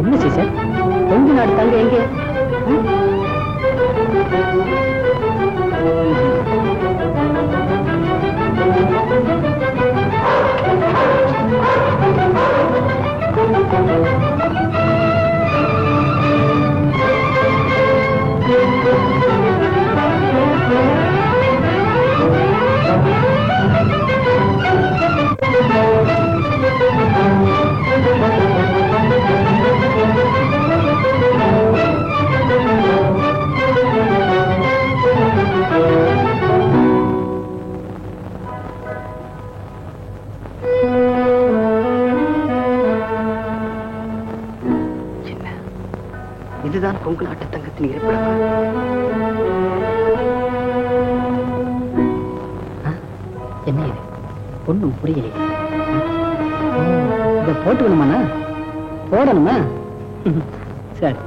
என்ன சீசர் கொங்கு நாடு தங்க எங்கே? இதுதான் கொங்கு நாட்டு தங்கத்தின் இருப்பிடமா? என்ன இது ஒண்ணும் புரியலையே. இதை போட்டுக்கணுமாண்ணா? போடணுமா? சரி.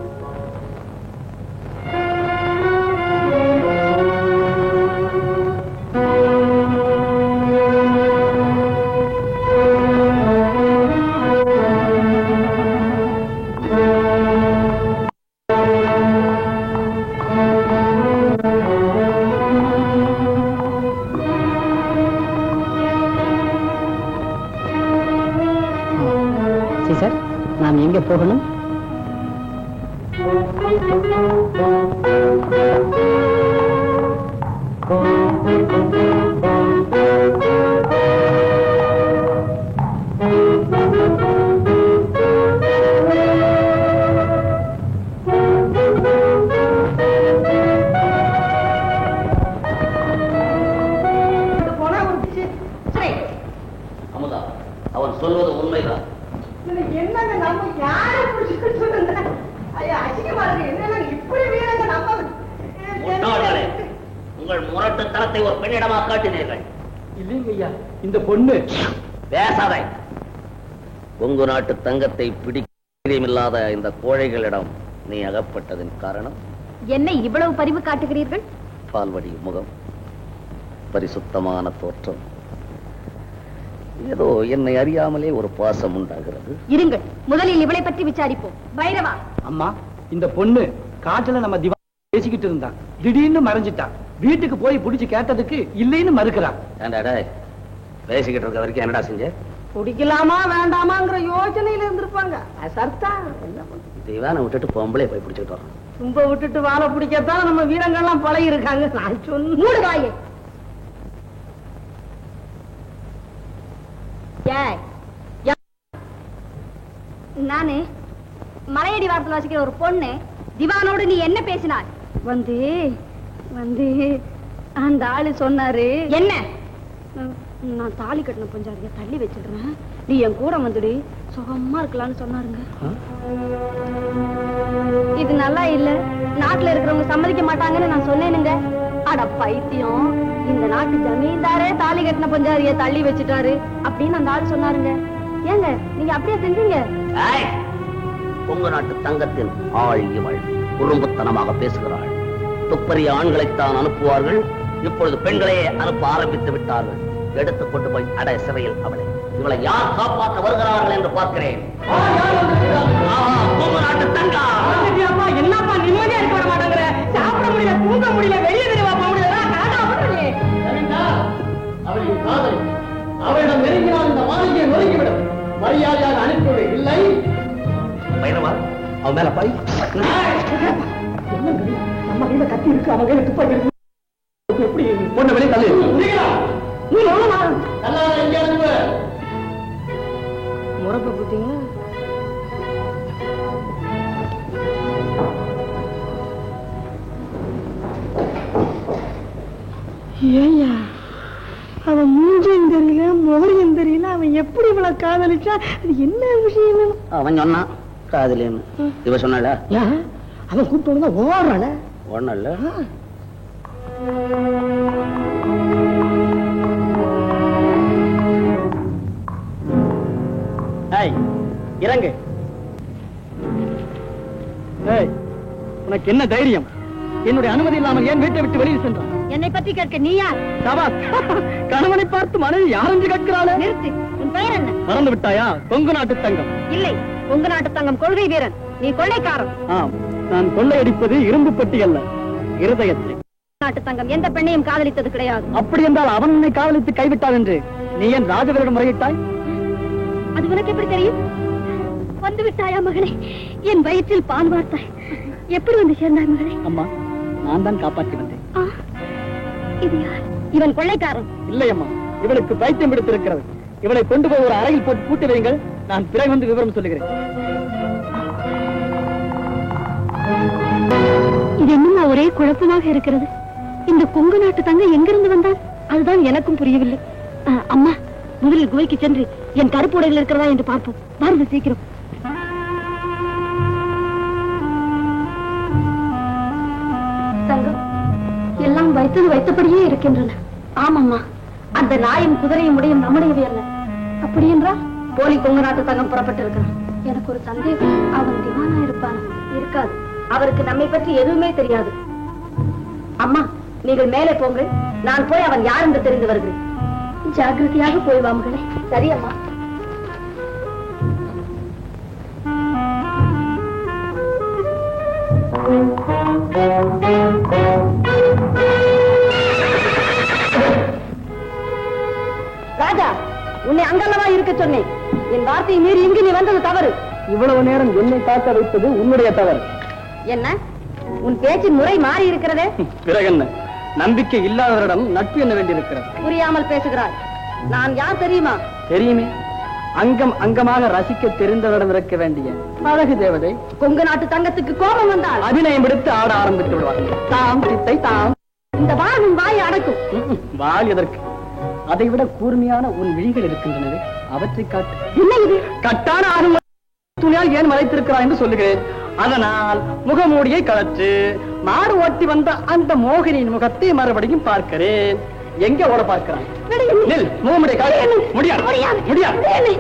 நாம் எங்கே போகணும்? அமுதா, அவன் சொல்வது உண்மைதான். என்னங்க நம்ம யாரை புடிச்சுக்க சொல்லுங்க? ஐயா அசிங்கமா இருக்கு. என்னங்க இப்படி வீரங்க நம்ம முட்டாள்களே, உங்கள் முரட்டுத்தனத்தை ஒரு பெண்ணிடமா காட்டினீர்கள். இல்லைங்க ஐயா, இந்த பொண்ணு பேசாதே. கொங்கு நாட்டு தங்கத்தை பிடிக்கமில்லாத இந்த கோழைகளிடம் நீ அகப்பட்டதின் காரணம் என்ன? இவ்வளவு பரிவு காட்டுகிறீர்கள்? பால்வடி முகம், பரிசுத்தமான தோற்றம், ஏதோ என்னை அறியாமலே ஒரு பாசம் உண்டாகிறது. இருங்கள், முதலில் இவளை பற்றி விசாரிப்போம். பைரவா. அம்மா, இந்த பொண்ணு காட்டுல நம்ம திவா பேசிக்கிட்டு இருந்தான், திடீர்னு மறைஞ்சிட்டான். வீட்டுக்கு போய் புடிச்சு கேட்டதுக்கு இல்லைன்னு மறுக்கிறான். ஏண்டாடா பேசிக்கிட்டு இருக்க வரைக்கும் என்னடா செஞ்ச? குடிக்கலாமா வேண்டாமாங்கிற யோசனையில இருந்திருப்பாங்க. சர்த்தா என்ன திவானை விட்டுட்டு பொம்பளை போய் பிடிச்சிட்டு வரோம். தும்ப விட்டுட்டு வாழை பிடிக்கத்தான் நம்ம வீரங்கள்லாம் பழகி இருக்காங்க. நான் சொன்ன மூடு வாயே. நானு மலையடி வாரத்தில் வசிக்கிற ஒரு பொண்ணு. திவானோடு நீ என்ன பேசினாய்? வந்து வந்து அந்த ஆளு சொன்னாரு. என்ன? நான் தாலி கட்டின கொஞ்சம் தள்ளி வச்சிடுறேன், நீ என் கூட வந்துடு, சுகமா இருக்கலாம்னு சொன்னாருங்க. இது நல்லா இல்ல, நாட்டுல இருக்கிறவங்க சம்மதிக்க மாட்டாங்கன்னு நான் சொன்னேனுங்க. அட பைத்தியம், இந்த நாட்டு ஜமீன்தாரே தாலி கட்டின பஞ்சாரிய தள்ளி வச்சுட்டாரு அப்படின்னு அந்த ஆள் சொன்னாருங்க. ஏங்க நீங்க அப்படியே செஞ்சீங்க? கொங்கு நாட்டு தங்கத்தின் ஆள் இவள் குறும்புத்தனமாக பேசுகிறாள். துப்பறிய ஆண்களைத்தான் அனுப்புவார்கள், இப்பொழுது பெண்களையே அனுப்ப ஆரம்பித்து விட்டார்கள். எடுத்துக் கொண்டு போய் அடை சிறையில் அவளை. இவளை யார் காப்பாற்ற வருகிறார்கள் என்று பார்க்கிறேன். கொங்கு நாட்டு தங்கா. என்னப்பா நிம்மதியா இருக்க விட மாட்டேங்கிற? சாப்பிட முடியல, தூங்க முடியல, வெளியே தெரியவா போக முடியல. அவளின் காதல் அவளிடம் நெருங்கினால் இந்த மாளிகையை நொறுங்கிவிடும். மரியாதையாக அனுப்பிவிடு, இல்லை பைரவா அவன் மேல பாய். நம்ம கையில கத்தி இருக்கு, அவங்க கையில துப்பாக்கி இருக்கு. எப்படி பொண்ணு வெளியே தள்ளி. நீ எவ்வளவு நல்லா எங்கே அனுப்பு. முறப்ப பார்த்தீங்க? ஏய்யா, அவன் மூஞ்சும் தெரியல, முகரையும் தெரியல, அவன் எப்படி இவ்வளவு காதலிச்சா? அது என்ன விஷயம்? அவன் சொன்னான் காதலின்னு. இவ சொன்னால அவன் கூப்பிட்டு ஓடுறான ஒண்ணல்ல. இறங்கு. உனக்கு என்ன தைரியம்? என்னுடைய அனுமதி இல்லாமல் ஏன் வீட்டை விட்டு வெளியில் சென்றான்? என்னை பற்றி கேட்க நீ யார்? கணவனை பார்த்து மனைவி யாரென்று கேட்கிறாளே. நிறுத்து, உன் பெயர் என்ன? மறந்து விட்டாயா? கொங்கு நாட்டு தங்கம். இல்லை, கொங்கு நாட்டு தங்கம் கொள்கை வீரன். நீ கொள்ளைக்காரன். ஆம், நான் கொள்ளையடிப்பது இரும்பு பெட்டி அல்ல, இருதயத்தை. நாட்டு தங்கம் எந்த பெண்ணையும் காதலித்தது கிடையாது. அப்படி என்றால் அவன் உன்னை காதலித்து கைவிட்டான் என்று நீ என் ராஜவரிடம் முறையிட்டாய்? அது உனக்கு எப்படி தெரியும்? வந்து விட்டாயா மகனே? என் வயிற்றில் பால் வார்த்தாய். எப்படி வந்து சேர்ந்தாய் மகனே? அம்மா, நான் தான் காப்பாற்றி வந்தேன். இது யார்? இவன் கொள்ளைக்காரன். இல்லை அம்மா, இவளுக்கு பைத்தியம் எடுத்திருக்கிறது. இவளை கொண்டு போய் ஒரு அறையில் போட்டு பூட்டி வையுங்கள். நான் பிறகு வந்து விவரம் சொல்லுகிறேன். இது என்னமா ஒரே குழப்பமாக இருக்கிறது? இந்த கொங்கு நாட்டு தங்க எங்கிருந்து வந்தான்? அதுதான் எனக்கும் புரியவில்லை. அம்மா, முதலில் குகைக்கு சென்று என் கருப்பு உடையில் இருக்கிறதா என்று பார்ப்போம். வாருங்க சீக்கிரம். தங்கம், எல்லாம் வைத்தது வைத்தபடியே இருக்கின்றன. ஆமாம்மா, அந்த நாயும் குதிரையும் உடையும் நம்முடையவே அல்ல. அப்படி என்றால் போலி கொங்கு நாட்டு தங்கம் புறப்பட்டிருக்கிறான். எனக்கு ஒரு சந்தேகம், அவன் திவானா இருப்பானா? இருக்காது, அவருக்கு நம்மை பற்றி எதுவுமே தெரியாது. அம்மா, நீங்கள் மேலே போங்கள், நான் போய் அவன் யார் என்று தெரிந்து வருகிறேன். ஜாக்கிரதையாக போய் வா மகளே. சரி அம்மா. ராஜா, உன்னை அங்கல்லவா இருக்க சொன்னேன். என் வார்த்தையை மீறி இங்கு நீ வந்தது தவறு. இவ்வளவு நேரம் என்னை காக்க வைத்தது உன்னுடைய தவறு. என்ன, உன் பேச்சின் முறை மாறி இருக்கிறதே? பிறகு என்ன, நம்பிக்கை இல்லாதவரிடம் நட்பு என்ன வேண்டியிருக்கிறது? புரியாமல் பேசுகிறாய். நான் யார் தெரியுமா? தெரியுமே, அங்கம் அங்கமாக ரசிக்க தெரிந்தவரிடம் இருக்க வேண்டிய அழகு தேவதை. கொங்கு நாட்டு தங்கத்துக்கு கோபம் வந்தால் அபிநயம் எடுத்து ஆட ஆரம்பித்து விடுவார்கள். தாம் சித்தை தாம். இந்த வாழும் வாயை அடக்கும். வாழ் எதற்கு? அதை விட கூர்மையான உன் விழிகள் இருக்கின்றனவே, அவற்றை காட்டு. என்ன இது? கட்டான ஆகும் துணியால் ஏன் மறைத்திருக்கிறாய் என்று சொல்லுகிறேன். அதனால் முகமூடியை கலற்று. மாடு ஓட்டி வந்த அந்த மோகினியின் முகத்தை மறுபடியும் பார்க்கிறேன். எங்க ஓட பார்க்கிறான்? முகமுடியை காட்டு. முடியாது, முடியாது.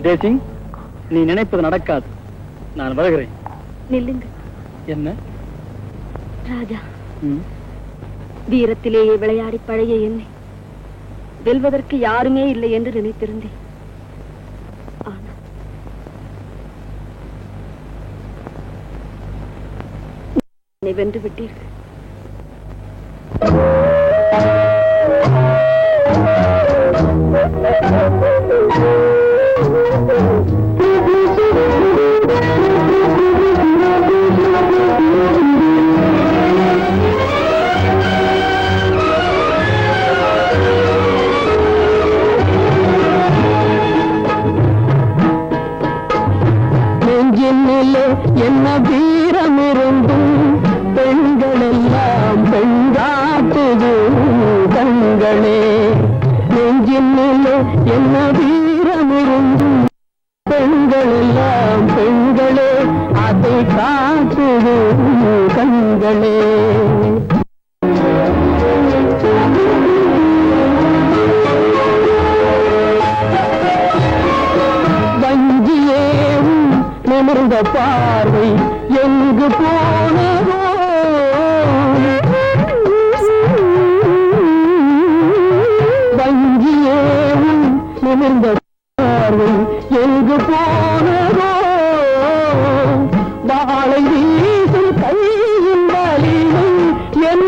தேசிங், நீ நினைப்பது நடக்காது. நான் வருகிறேன். நில்லுங்க. என்ன ராஜா, வீரத்திலேயே விளையாடி பழைய என்னை வெல்வதற்கு யாருமே இல்லை என்று நினைத்திருந்தேன். ஆனால் என்னை வென்று விட்டீர்கள். என்ன வீரம் இருந்தும் பெண்கள் எல்லாம் பெண்காட்டுது கண்களே. நெஞ்சினிலே என்ன வீரம் இருந்தும் பெண்கள் எல்லாம் பெண்களே, அதை காட்டுது கண்களே. நிமிர்ந்த பார்வை எங்கு போனதோ, வங்கியே நிமிர்ந்த பார்வை எங்கு போனதோ, வாழை வீசும் கையின் வலிமை என்ன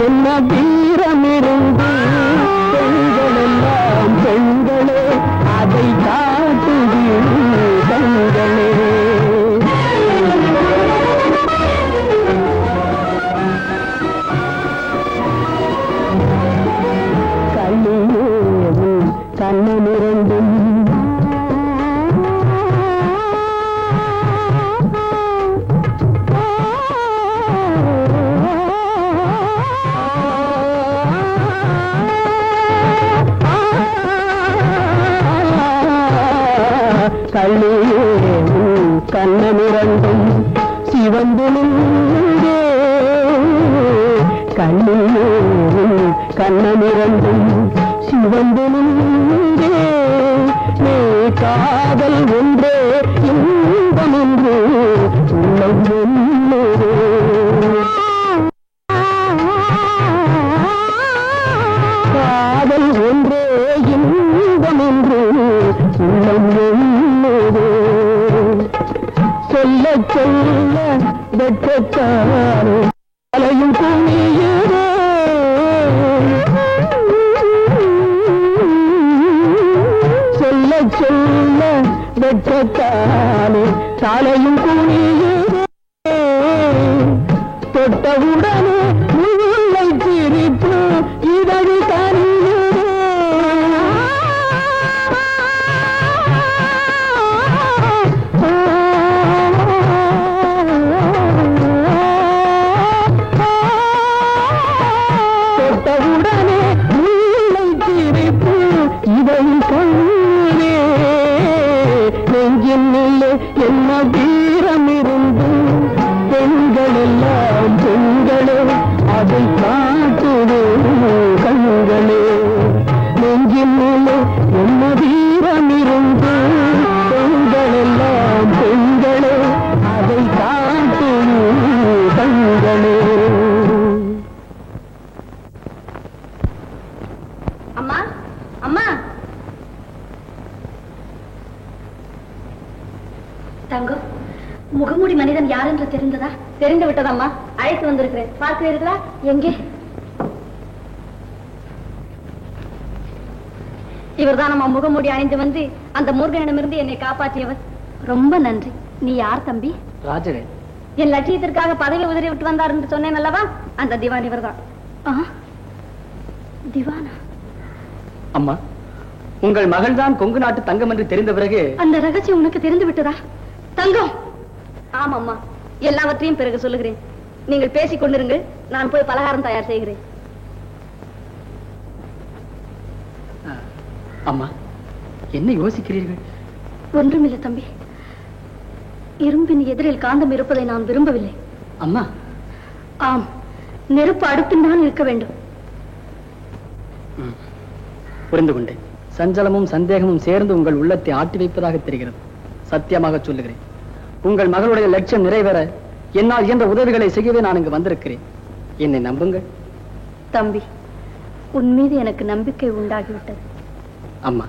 என்ன வீரம் இருந்து பெண்கள் எல்லாம் பெண்களே, அதை காட்டுது கண்களே. கண்ணிரண்டும் கண்ணமிரண்டும் சிவந்து நின்றே கண்ணிலே கண்ணமிரண்டும் சிவந்து நின்றே நீ காதல் ஒன்றே இன்பம் என்று உள்ளம் என்னதே காதல் ஒன்றே இன்பம் என்று உள்ளம் என்னதே சொல்ல சொல்ல வெட்கத்தானே தலையும் குனியுதே சொல்ல சொல்ல வெட்கத்தானே தலையும் குனியுதே தொட்டவுடனே முல்லை சிரிப்பு இதழி தனியுதே தொட்டவுடனே முல்லை சிரிப்பு இதழி கண்ணே நெஞ்சினிலே என்ன வீரம் இருந்து பெண்கள் எல்லாம் பெண்களே அதை காட்டுவே கண்களே நெஞ்சினிலே என்ன வீரம் இருந்து பெண்கள் எல்லாம் பெண்களே அதை காட்டுவே கண்களே. அம்மா அம்மா தங்கம் முகமூடி மனிதன் யார் என்று தெரிந்ததா? தெரிந்து விட்டதம்மா, அழைத்து வந்திருக்கிறேன். பார்க்கிறீர்களா? எங்கே? இவர்தான் நம்ம முகமூடி அணிந்து வந்து அந்த மூர்கனிடமிருந்து என்னை காப்பாற்றியவர். ரொம்ப நன்றி. நீ யார் தம்பி? ராஜரே, என் லட்சியத்திற்காக பதவி உதறி விட்டு வந்தார் என்று சொன்னேன் அல்லவா? அந்த திவான் இவர்தான். திவானா? அம்மா, உங்கள் மகள்தான் கொங்கு நாட்டு தங்கம் என்று தெரிந்த பிறகு அந்த ரகசியம் உனக்கு தெரிந்து விட்டதா? தங்கம்? ஆமாம்மா, எல்லாவற்றையும் பிறகு சொல்லுகிறேன். நீங்கள் பேசிக் கொண்டிருங்கள், நான் போய் பலகாரம் தயார் செய்கிறேன். அம்மா, என்ன யோசிக்கிறீர்கள்? ஒன்றுமில்லை தம்பி. இரும்பின் எதிரில் காந்தம் இருப்பதை நான் விரும்பவில்லை. அம்மா. ஆம், நெருப்பு அடுப்பில் தான் இருக்க வேண்டும். புரிந்து கொண்டேன். சஞ்சலமும் சந்தேகமும் சேர்ந்து உங்கள் உள்ளத்தை ஆட்டி வைப்பதாக தெரிகிறது. சத்தியமாக சொல்லுகிறேன், உங்கள் மகளுடைய லட்சியம் நிறைவேற என்னால் இயன்ற உதவிகளை செய்யவே நான் இங்கு வந்திருக்கிறேன். என்னை நம்புங்கள். தம்பி, உன் மீது எனக்கு நம்பிக்கை உண்டாகிவிட்டது. அம்மா,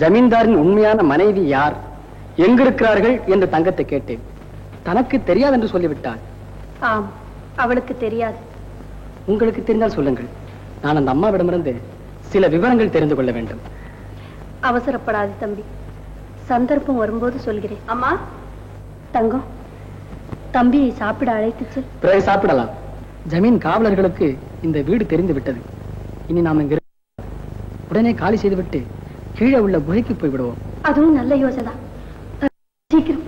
ஜமீன்தாரின் உண்மையான மனைவி யார், எங்கிருக்கிறார்கள் என்று தங்கத்தை கேட்டேன். தனக்கு தெரியாது என்று சொல்லிவிட்டாள். ஆம், அவளுக்கு தெரியாது. உங்களுக்கு தெரிந்தால் சொல்லுங்கள். நான் அந்த அம்மாவிடமிருந்து சில விவரங்கள் தெரிந்து கொள்ள வேண்டும். அவசரப்படாது தம்பி, சந்தர்ப்பம் வரும்போது சொல்கிறேன். அம்மா, தங்கம், தம்பியை சாப்பிட அழைத்து செல். பிறகு சாப்பிடலாம். ஜமீன் காவலர்களுக்கு இந்த வீடு தெரிந்து விட்டது. இனி நாம் இங்கு உடனே காலி செய்துவிட்டு கீழே உள்ள குகைக்கு போய் விடுவோம். அதுவும் நல்ல யோசனை. சீக்கிரம்.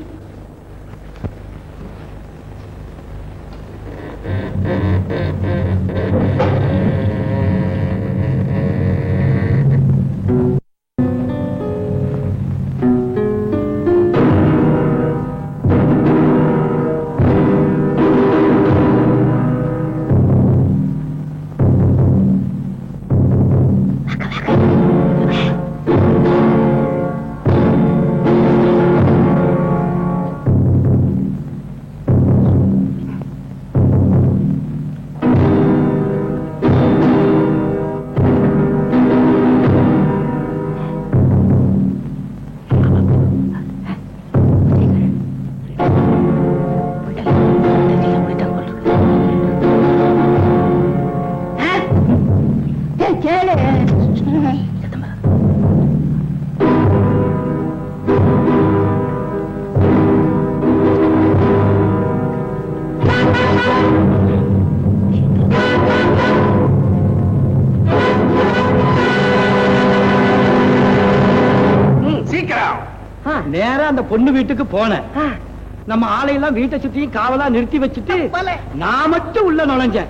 நேரா அந்த பொண்ணு வீட்டுக்கு போனேன். நம்ம ஆளையெல்லாம் வீட்டை சுத்தி காவலா நிறுத்தி வச்சுட்டு நான் மட்டும் உள்ள நுழைஞ்சேன்.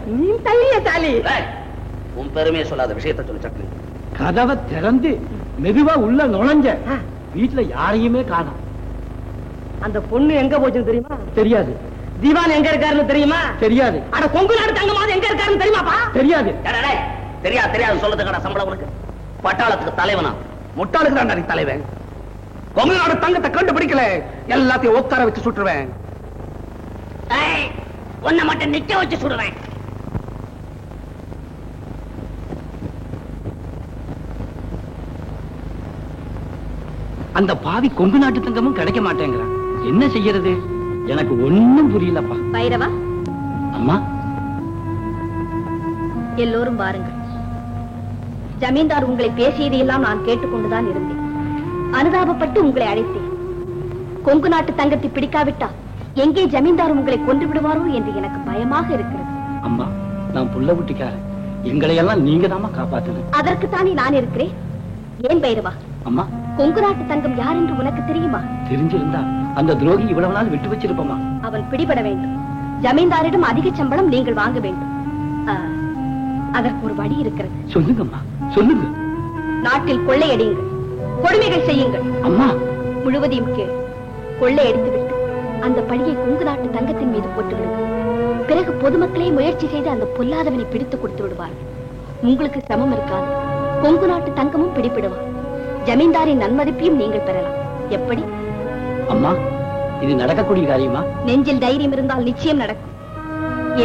உன் பெருமையை சொல்லாத விஷயத்தை சொல்லு சட்னி. கதவை திறந்து மெதுவா உள்ள நுழைஞ்ச வீட்டுல யாரையுமே காணோம். அந்த பொண்ணு எங்க போச்சுன்னு தெரியுமா? தெரியாது. திவான் எங்க இருக்காருன்னு தெரியுமா? தெரியாது. அட கொங்கு நாடு தங்கமாவது எங்க இருக்காருன்னு தெரியுமாப்பா? தெரியாது. தெரியாது தெரியாது சொல்றதுக்கான சம்பளம் உனக்கு? பட்டாளத்துக்கு தலைவனா? முட்டாளுக்கு தான் தலைவன். கொங்கு நாடு தங்கத்தை கண்டுபிடிக்கல, எல்லாத்தையும் உட்கார வச்சு சுட்டுருவேன். ஒன்ன மட்டும் நிக்க வச்சு சுடுவேன். அந்த பாவி கொங்கு நாட்டு தங்கமும் கிடைக்க மாட்டேங்கிறான். என்ன செய்யறது? எனக்கு ஒண்ணும் புரியலப்பா. பைரவா, அம்மா, எல்லோரும் வாருங்கள். ஜமீன்தார் உங்களை பேசியதையெல்லாம் நான் கேட்டுக்கொண்டுதான் இருந்தேன். அனுதாபப்பட்டு உங்களை அழைத்தேன். கொங்கு நாட்டு தங்கத்தை பிடிக்காவிட்டா எங்கே ஜமீன்தார் உங்களை கொன்று விடுவாரோ என்று எனக்கு பயமாக இருக்கிறது. அம்மா, நான் புள்ள குட்டிக்காரன். எங்களை எல்லாம் நீங்க தாமா காப்பாத்தணும். அதற்குத்தானே நான் இருக்கிறேன். ஏன் பைரவா, அம்மா, கொங்கு நாட்டு தங்கம் யார் என்று உனக்கு தெரியுமா? தெரிஞ்சிருந்தா அந்த துரோகி இவ்வளவு நாள் விட்டு வச்சிருப்போமா? அவன் பிடிபட வேண்டும். ஜமீன்தாரிடம் அதிக சம்பளம் நீங்கள் வாங்க வேண்டும். அதற்கு ஒரு வழி இருக்கிறது. சொல்லுங்கம்மா, சொல்லுங்க. நாட்டில் கொள்ளையடியுங்கள், கொடுமைகள் செய்யுங்கள். அம்மா, முழுவதையும் கேள். கொள்ளையடித்துவிட்டு அந்த பழியை கொங்கு நாட்டு தங்கத்தின் மீது போட்டுவிடுங்கள். பிறகு பொதுமக்களே முயற்சி செய்து அந்த பொல்லாதவனை பிடித்து கொடுத்து விடுவார்கள். உங்களுக்கு சிரமம் இருக்காது. கொங்கு நாட்டு தங்கமும் பிடிப்பிடுவார். ஜமீன்தாரின் நன்மதிப்பையும் நீங்கள் பெறலாம். எப்படி? அம்மா, இது நடக்கக்கூடிய காரியமா? நெஞ்சில் தைரியம் இருந்தால் நிச்சயம் நடக்கும்.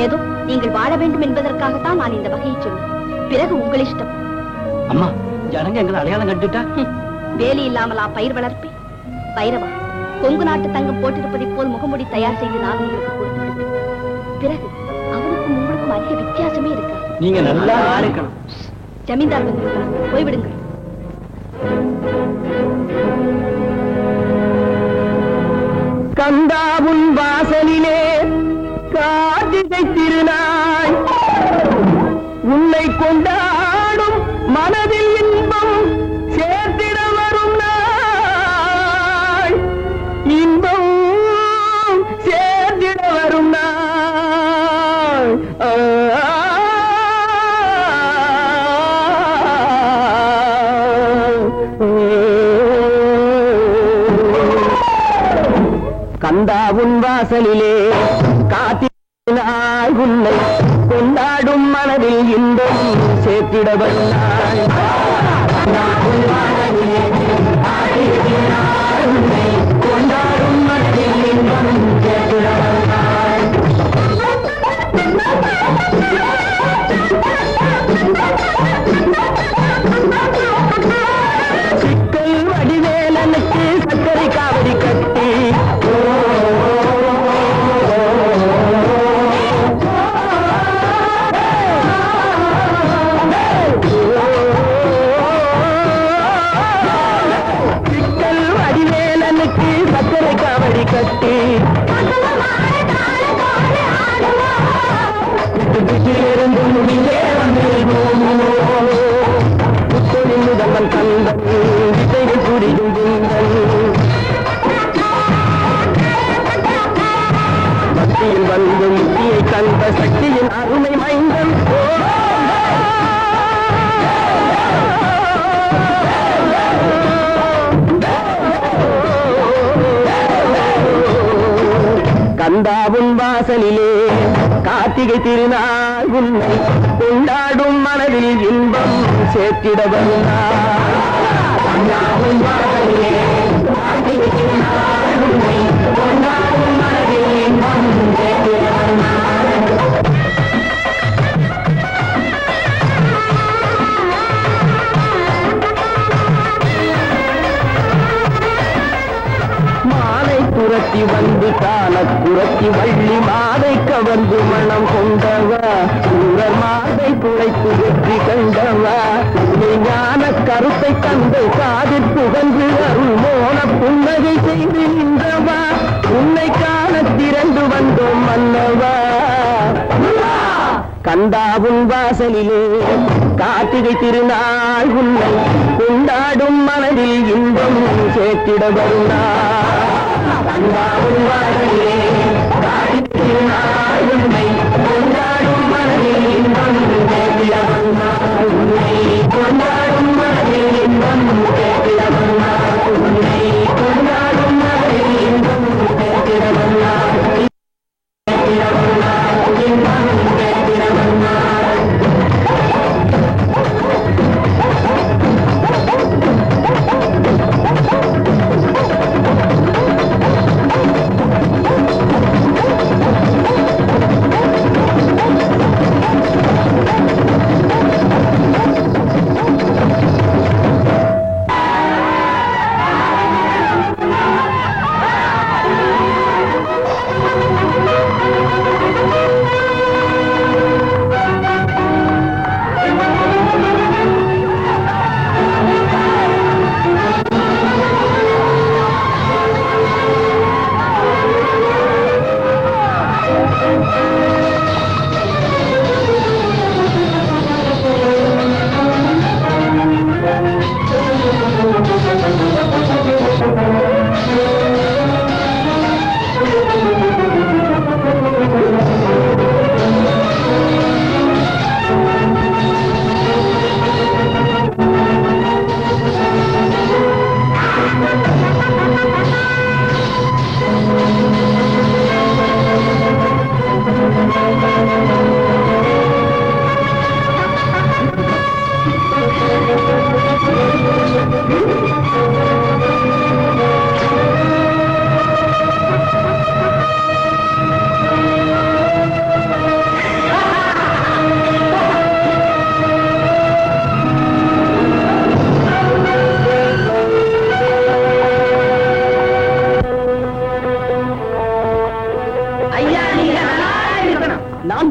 ஏதோ நீங்கள் வாழ வேண்டும் என்பதற்காகத்தான் நான் இந்த வகையை சொன்னேன். பிறகு உங்கள் இஷ்டம். அம்மா, ஜனங்க எங்களை அடையாளம் கண்டுட்டா? வேலி இல்லாமலா பயிர் வளர்ப்பே? பைரவா, கொங்கு நாட்டு தங்கம் போட்டிருப்பதை போல் முகமுடி தயார் செய்து நான் உங்களுக்கு கொடுத்து விடுவேன். பிறகு அவனுக்கும் உங்களுக்கும் அதிக வித்தியாசமே இருக்காது. நீங்க நல்லா இருக்கணும். ஜமீன்தார் வந்திருக்கிறார், போய்விடுங்கள். கந்தாவுன் வாசலிலே கார்த்திகை திருநாள், உன்னை கொண்டாடும் மனதில் இன்பம் சேர்த்திட வரும் நாள், இன்பம் சேர்த்திட வரும் நாள். கந்தாவுன் வாசலிலே காத்தினாய், உன்னை கொண்டாடும் மனதில் இன்பம் சேர்த்திட வந்தாய். கொண்டாடும் மனதில் இன்பம் சேர்த்திட வந்தாய். சிக்கல் வடிவேலனுக்கு சர்க்கரை காவடி கட்டி கட்டி இருந்து முடியே வந்து புத்தொழில் முதல்வன் கந்தன் விதைகள் புரியும் பக்தியில் வந்து முக்தியை கண்ட சக்தியின் அருமை மைந்தன். கந்தாவுன் வாசலிலே கார்த்திகை திருநாள், உன்னை கொண்டாடும் மனதில் இன்பம் சேர்த்திட வந்தாய். கந்தாவுன் வாசலிலே கார்த்திகை திருநாள், உன்னை கொண்டாடும் மனதில் இன்பம் சேர்த்திட வந்தாய். புரத்தி வந்து கால புரத்தி வள்ளி மாதை கவர்ந்து மனம் கொண்டவா, சூரர் மாதை துளைத்து வெற்றி கண்டவா, ஞான கருத்தை கண்டு காதில் புகழ்ந்து அருள் மோன புன்னகை செய்து நின்றவா, உன்னை காண திரண்டு வந்தோம் மன்னவா. கந்தாவுன் வாசலிலே கார்த்திகை திருநாள், உன்னை கொண்டாடும் மனதில் இன்பம் சேர்த்திட வருநாள். கந்தாவுன் வாசலிலே கார்த்திகை திருநாள், உன்னை கொண்டாடும் மனதில் இன்பம் சேர்த்திட வருநாள். உன்னை கொண்டாடும் மனதில் இன்பம் சேர்த்திட வருநாள். உன்னை கொண்டாடும் மனதில் இன்பம்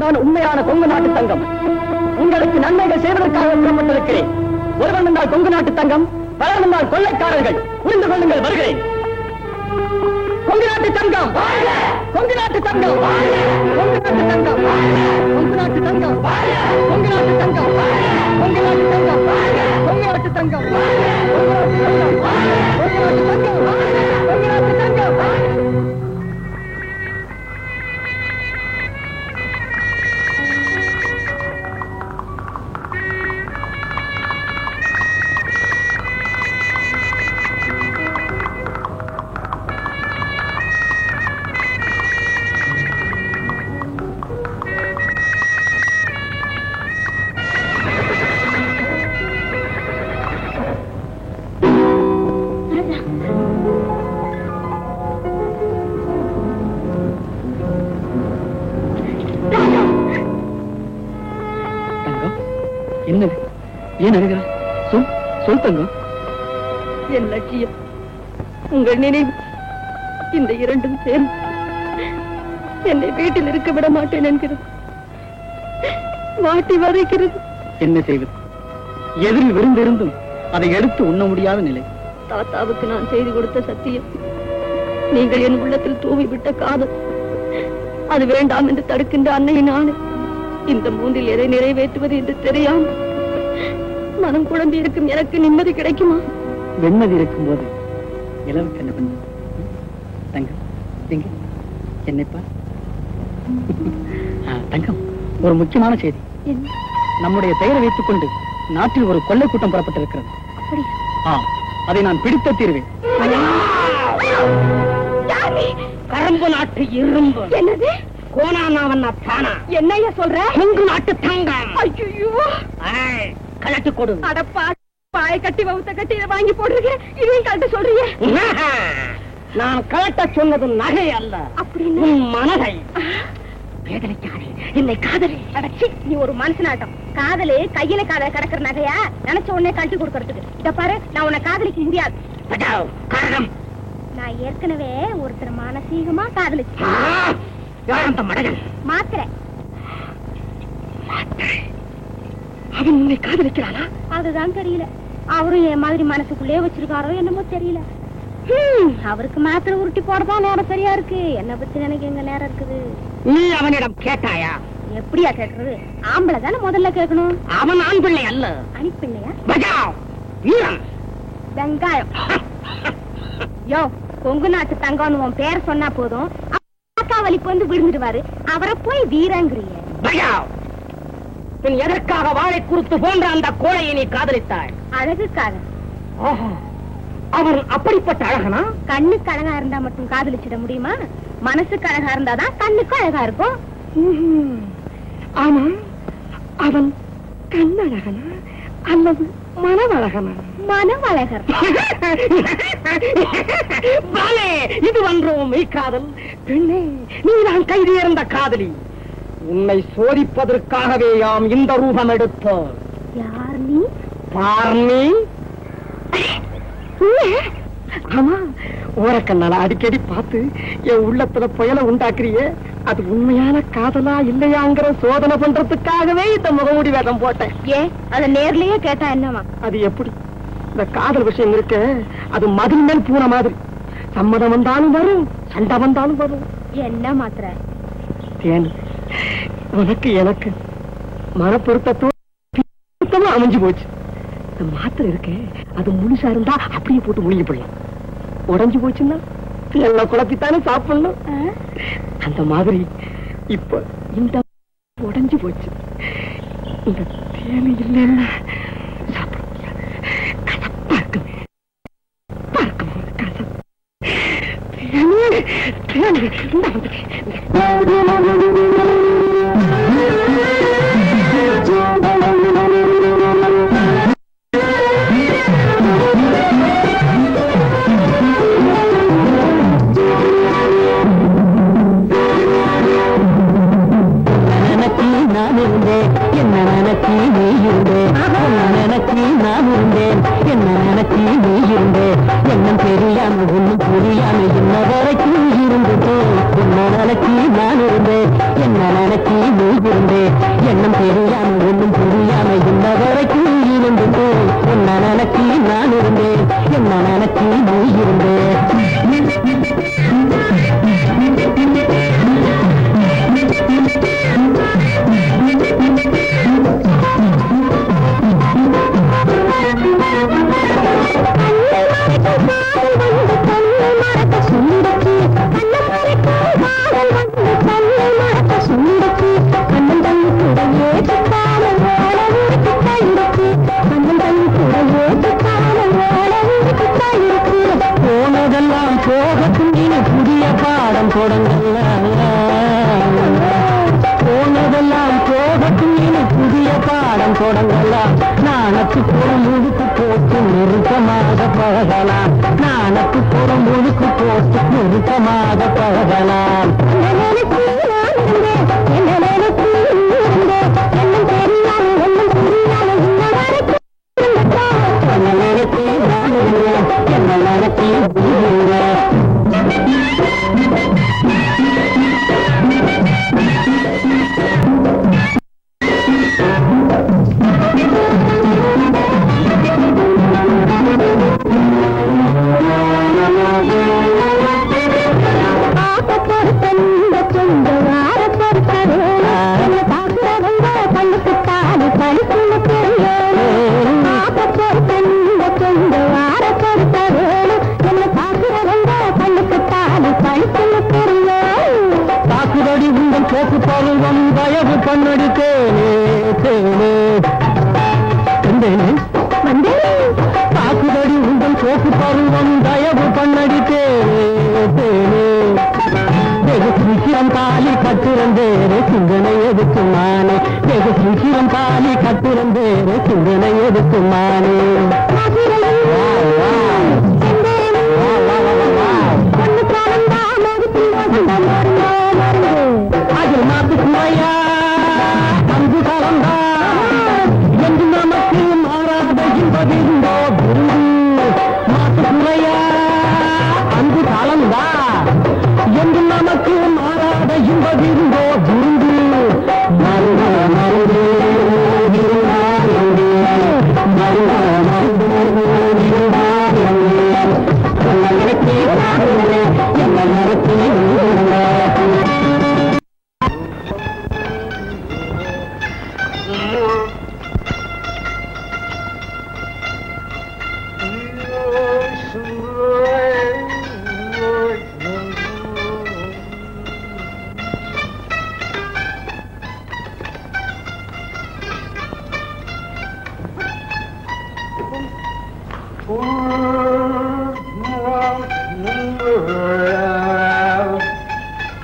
தான் உண்மையான கொங்கு நாட்டு தங்கம். உங்களுக்கு நன்மைகள் செய்வதற்காக புறப்பட்டிருக்கிறேன். ஒருவன் என்றால் கொங்கு நாட்டு தங்கம், பலர் என்றால் கொள்ளைக்காரர்கள். புரிந்து கொள்ளுங்கள், வருகிறேன். கொங்கு நாட்டு தங்கம், கொங்கு நாட்டு தங்கம், கொங்கு நாட்டு தங்கம், கொங்கு நாட்டு தங்கம், கொங்கு நாட்டு தங்கம், கொங்கு நாட்டு தங்கம், கொங்கு நாட்டு தங்கம், கொங்கு நாட்டு தங்கம். என்னது? ஏன் அழுகிற? சொல், சொல் தங்கம். என் லட்சியம், உங்கள் நினைவு, இந்த இரண்டும் சேர்ந்து என்னை வீட்டில் இருக்க விட மாட்டேன் என்கிறது. வாட்டி வதைக்கிறது. என்ன செய்வது? எதிரில் விருந்திருந்தும் அதை எடுத்து உண்ண முடியாத நிலை. தாத்தாவுக்கு நான் செய்து கொடுத்த சத்தியம், நீங்கள் என் உள்ளத்தில் தூவி விட்ட காதல், அது வேண்டாம் என்று தடுக்கின்ற அன்னையின் ஆணை, இந்த மூன்றில் எதை நிறைவேற்றுவது என்று தெரியாமல் மனம் குழம்பி இருக்கும் எனக்கு நிம்மதி கிடைக்குமா? வெண்மதி இருக்கும் போது நிலவுக்கு என்ன பண்ண? தங்கம், எங்க என்னைப்பா? தங்கம், ஒரு முக்கியமான செய்தி. நம்முடைய பெயரை வைத்துக் கொண்டு நாட்டில் ஒரு கொள்ளை கூட்டம் புறப்பட்டிருக்கிறது. அதை நான் பிடித்த தீர்வேன். கரும்பு நாட்டு இரும்பு. என்னது? கோனானாவன்னா தானா? என்னையா சொல்ற? கொங்கு நாட்டு தங்கம். ஐயோ, கலட்டி கொடு. அடப்பா, பாய கட்டி வவுத்த கட்டி இதை வாங்கி போடுறீங்க, இதையும் கலட்ட சொல்றீங்க. நான் கலட்ட சொன்னது நகை அல்ல, அப்படின்னு மனதை. வேதனைக்காரி என்னை காதலி. அடச்சி, நீ ஒரு மனுஷனாட்டம். காதலி கையில கிடக்குற நகையா நினைச்ச உடனே கழட்டி கொடுக்கறதுக்கு. இத பாரு, நான் உன்னை காதலிக்க முடியாது. காரணம், நான் ஏற்கனவே ஒருத்தர் மானசீகமா காதலிச்சு. மாத்திரை அவன் உன்னை காதலிக்கிறானா? அதுதான் தெரியல. அவரும் என் மாதிரி மனசுக்குள்ளே வச்சிருக்காரோ என்னமோ தெரியல. அவருக்கு மாத்திரை உருட்டி போடதான் நேரம் சரியா இருக்கு. என்ன பத்தி நினைக்க எங்க நேரம் இருக்குது? நீ அவனிடம் கேட்டாயா? எப்படியா கேட்கறது? ஆம்பளை தானே முதல்ல கேட்கணும். அவன் ஆண் பிள்ளை அல்ல. அணிப்பிள்ளையா? வெங்காயம். யோ, கொங்கு நாட்டு தங்கம்னு உன் பேர் சொன்னா போதும், வலிப்பு வந்து விழுந்துடுவாரு. அவரை போய் வீரங்கிறிய. எதற்காக வாழை குறுத்து போன்ற அந்த கோழையை நீ காதலித்தாய்? அழகுக்காக. அவர் அப்படிப்பட்ட அழகனா? கண்ணுக்கு அழகா இருந்தா மட்டும் காதலிச்சிட முடியுமா? மனசுக்கு அழகா இருந்தாதான் கண்ணுக்கு அழகா இருக்கும். ஆமா, அவன் கண்ணழகனா அல்லது மனவழகனா? மனவழகர். இது வன்றோம் காதல். பெண்ணே, நீதான் கைது இருந்த காதலி. உன்னை சோதிப்பதற்காகவே யாம் இந்த ரூபம் எடுத்தோம். யார் நீ? பார்னி. ஆமா, ஓரக்கண்ணால அடிக்கடி பார்த்து என் உள்ளத்துல புயலை உண்டாக்குறியே, அது உண்மையான காதலா இல்லையாங்கிற சோதனை பண்றதுக்காகவே இந்த முகமூடி வேகம் போட்டேன். ஏன் அத நேர்லயே கேட்டா என்னவா? அது எப்படி? இந்த காதல் விஷயம் இருக்கு, அது மதில் மேல் பூன மாதிரி. சம்மதம் வந்தாலும் வரும், சண்டை வந்தாலும் வரும். என்ன மாத்திரை? தேன். உனக்கு எனக்கு மனப்பொருத்தத்தோடு அமைஞ்சு போச்சு. இந்த மாத்திரை இருக்கு, அது முழுசா இருந்தா அப்படியே போட்டு முழுங்கி போடலாம். உடைஞ்சு போச்சுன்னா எல்லாம் குழப்பித்தானே சாப்பிடணும். அந்த மாதிரி இப்ப இந்த உடைஞ்சு போச்சு. இந்த தேனி இல்லைன்னா சாப்பிட முடியாது. கசப்பா இருக்குமே, பார்க்கும்போது கசப்பு. தேனி இந்த என்ன எண்ணம் தெரியாம ஒன்றும் புரியாம இந்த வரைக்கும் இருந்தேன். என்ன நினைச்சி நான் இருந்தேன், என்ன நினைச்சி நீ இருந்தேன். போனதெல்லாம் போகட்டும், இனி புதிய பாடம் தொடங்கல. போனதெல்லாம் போகட்டும், இனி புதிய பாடம் தொடங்கலாம். நாணத்து புறம் முழுக்கு போட்டு நெருக்கமாக பழகலாம். நாணத்து புறம் முழுக்கு போட்டு நெருக்கமாக பழகலாம். போக்கு பருவம் தயவு பண்ணடித்தேனே தாக்குதடி உங்கள் போக்கு பருவம் தயவு பண்ணடித்தேனே. வெகு சீக்கிரம் தாலி கட்டிருந்தேனே சிந்தனை எதுக்குமானே. வெகு சீக்கிரம் தாலி கட்டிருந்தேனே சிந்தனை எதுக்குமானே. அதில் மாத்து சுவையா அங்கு கலந்தா என்று நமக்கு மாறாத என்பதிருந்தோ குரு. மாத்து சுவையா அங்கு கலந்தா என்று நமக்கு மாறாத என்பதிருந்தோ குரு. மருத மருது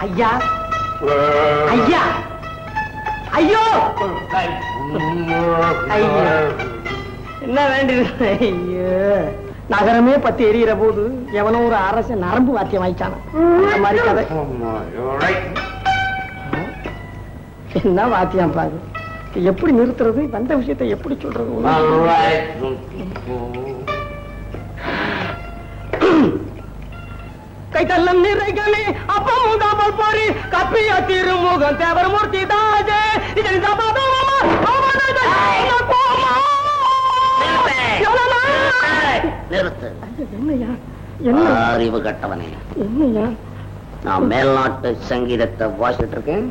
ஐயா ஐயா ஐயோ ஐயா என்ன வேண்டியது? ஐயோ நகரமே பத்தி எரியிற போது எவனோ ஒரு அரச நரம்பு வாத்தியம் வாய்ச்சான மாதிரி கதை. என்ன வாத்தியம் பாரு, எப்படி நிறுத்துறது, வந்த விஷயத்தை எப்படி சொல்றது? கைத்தல்லம் நிறைகளே அப்பமும் தாமல் போரி கப்பிய திருமுகம் தேவர் மூர்த்தி தாஜே இதன் என்னையா என்ன அறிவு கட்டவனே, என்னையா நான் மேல்நாட்டு சங்கீதத்தை வாசிட்டு இருக்கேன்,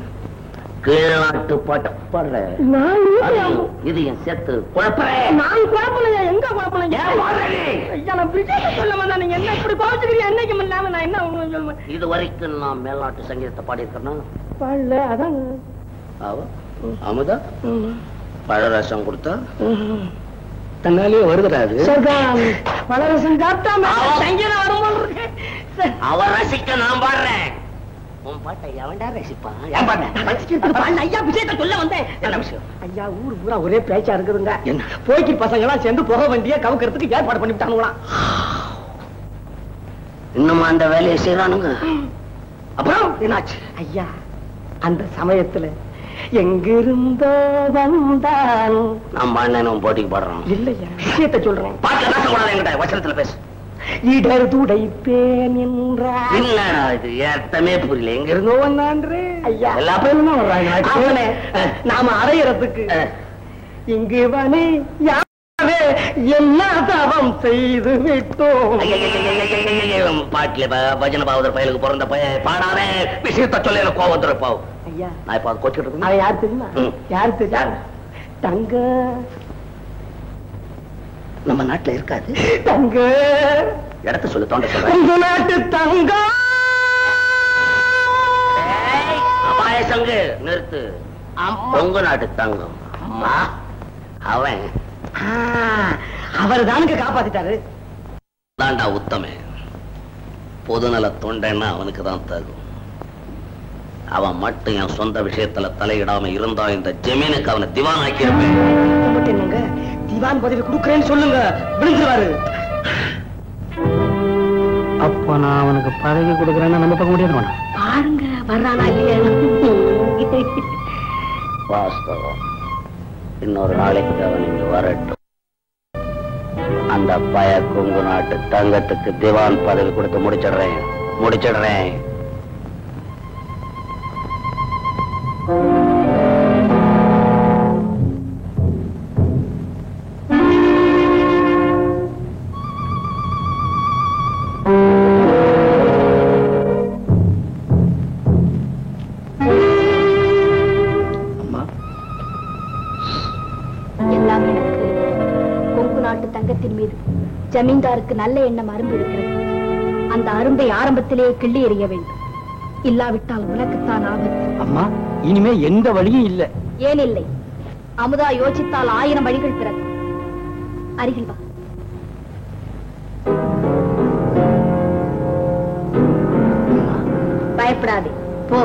கீழ்நாட்டு பாட்ட பாடுற. இது என் சேர்த்து குழப்பறேன். நான் குழப்பலையா? எங்க குழப்பலையா? ஐயா நான் விஷயத்தை சொல்ல வந்தா நீங்க என்ன இப்படி பாவச்சுக்கிறீங்க? என்னைக்கும் இல்லாம நான் என்ன உங்களுக்கு சொல்லுவேன்? இது வரைக்கும் நான் மேல்நாட்டு சங்கீதத்தை பாடியிருக்கேன்னா பாடல. அதான் அமுதா பழரசம் கொடுத்தா தன்னாலே வருகிறாரு. பழரசம் சாப்பிட்டா சங்கீதம் வரும்போது இருக்கு. அவ ரசிக்க நான் பாடுறேன். உன் பாட்டை எவன்டா ரசிப்பான்? ஐயா விஷயத்தை சொல்ல வந்தேன். என்ன விஷயம்? ஐயா ஊரு பூரா ஒரே பேச்சா இருக்குதுங்க. என்ன போய்க்கு பசங்க எல்லாம் சேர்ந்து புகை வண்டியை கவுக்கிறதுக்கு ஏற்பாடு பண்ணிவிட்டானுங்களா? இன்னும் அந்த வேலையை செய்யறானுங்க. அப்புறம் என்னாச்சு? ஐயா அந்த சமயத்துல எங்கிருந்தோ வந்தான். நான் பாடினேன் போட்டிக்கு பாடுறான். இல்லையா விஷயத்தை சொல்றேன். பாட்டுல பேசக்கூடாது, என்கிட்ட வசனத்துல பேசு. இடர் துடைப்பேன் என்றார். என்னடா இது அர்த்தமே புரியல. எங்க இருந்தோ வந்தான்றே ஐயா எல்லா பேரும் தான் வர்றாங்க. அவனே, நாம அடையறதுக்கு இங்கு வனே யாரே என்ன தவம் செய்து விட்டோம். பாட்டில பஜன பாவதர் பயலுக்கு பிறந்த பாடாத விஷயத்த சொல்ல எனக்கு கோவம் வந்துருப்பா. ஐயா நான் இப்ப கோச்சுக்கிட்டு இருக்கேன். அவன் யார் தெரியுமா? யார் தெரியுமா? தங்க நம்ம நாட்டுல இருக்காது. தங்க இடத்த சொல்லு. தோண்ட சொல்றேன். உங்க நாட்டு தங்கம். அபாய சங்கு நிறுத்து. உங்க நாட்டு தங்கம். அவன் அவர் தானுங்க காப்பாத்திட்டாரு. தாண்டா உத்தமே. பொதுநல தொண்டைன்னா அவனுக்கு தான் தகும். அவன் மட்டும் என் சொந்த விஷயத்துல தலையிடாம இருந்தா இந்த ஜமீனுக்கு அவனை திவான் ஆக்கியிருப்பேன். என்னங்க திவான் பதவி கொடுக்கறேன்னு சொல்லுங்க, விழுந்துருவாரு. அப்ப நான் அவனுக்கு பதவி கொடுக்கறேன்னு நம்ம பார்க்க முடியாது. பாருங்க வர்றானா இல்லையா? வாஸ்தவம். இன்னொரு நாளைக்கு அவன் இங்க வரட்டும். அந்த பய கொங்கு நாட்டு தங்கத்துக்கு திவான் பதவி கொடுத்து முடிச்சிடுறேன். எல்லாம் எனக்கு கொங்கு நாட்டு தங்கத்தின் மீது ஜமீன்தாருக்கு நல்ல எண்ணம் அரும்பு இருக்கிறது. அந்த அரும்பை ஆரம்பத்திலேயே கிள்ளி எறிய வேண்டும். இல்லாவிட்டால் உனக்குத்தான் ஆபத்து. அம்மா, இனிமே எந்த வழியும் இல்ல. ஏன் இல்லை? அமுதா யோசித்தால் 1000 வழிகள் பிறக்கும். அருகில் வா. பயப்படாதே, போ.